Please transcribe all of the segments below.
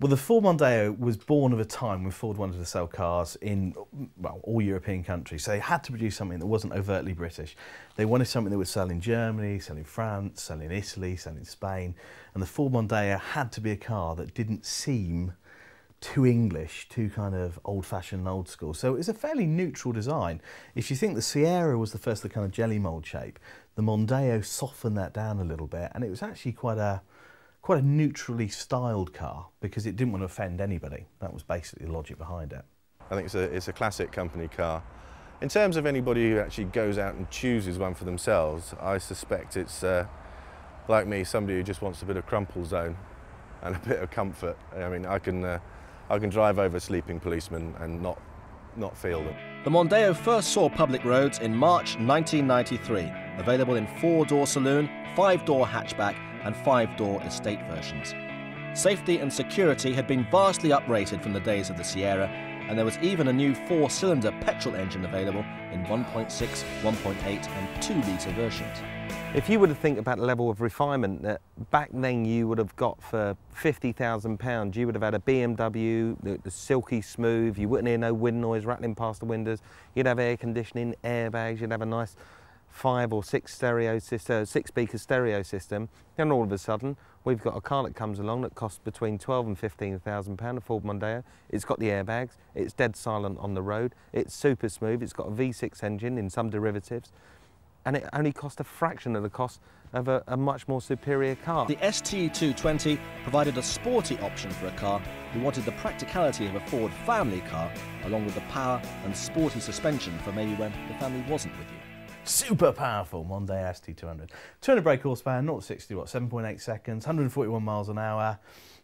Well, the Ford Mondeo was born of a time when Ford wanted to sell cars in, well, all European countries. So they had to produce something that wasn't overtly British. They wanted something that would sell in Germany, sell in France, sell in Italy, sell in Spain. And the Ford Mondeo had to be a car that didn't seem too English, too kind of old-fashioned and old school. So it was a fairly neutral design. If you think the Sierra was the first of the kind of jelly mould shape, the Mondeo softened that down a little bit, and it was actually quite a neutrally styled car because it didn't want to offend anybody. That was basically the logic behind it. I think it's a classic company car. In terms of anybody who actually goes out and chooses one for themselves, I suspect it's, like me, somebody who just wants a bit of crumple zone and a bit of comfort. I mean, I can drive over sleeping policemen and not feel them. The Mondeo first saw public roads in March 1993, available in 4-door saloon, 5-door hatchback and 5-door estate versions. Safety and security had been vastly uprated from the days of the Sierra, and there was even a new 4-cylinder petrol engine available in 1.6, 1.8 and 2-litre versions. If you were to think about the level of refinement that back then you would have got for £50,000, you would have had a BMW, the silky smooth, you wouldn't hear no wind noise rattling past the windows, you'd have air conditioning, airbags, you'd have a nice 5 or 6 stereo system, 6-speaker stereo system. Then all of a sudden, we've got a car that comes along that costs between £12,000 and £15,000, a Ford Mondeo. It's got the airbags, it's dead silent on the road, it's super smooth, it's got a V6 engine in some derivatives, and it only cost a fraction of the cost of a much more superior car. The ST220 provided a sporty option for a car who wanted the practicality of a Ford family car, along with the power and sporty suspension for maybe when the family wasn't with you. Super powerful Mondeo ST200. 200 brake horsepower, 0 to 60, 7.8 seconds, 141 miles an hour.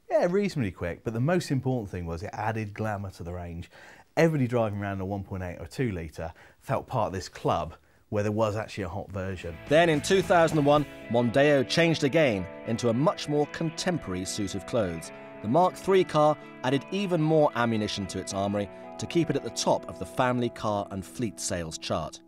Yeah, reasonably quick, but the most important thing was it added glamour to the range. Everybody driving around a 1.8 or 2 litre felt part of this club where there was actually a hot version. Then in 2001, Mondeo changed again into a much more contemporary suit of clothes. The Mark III car added even more ammunition to its armoury to keep it at the top of the family car and fleet sales chart.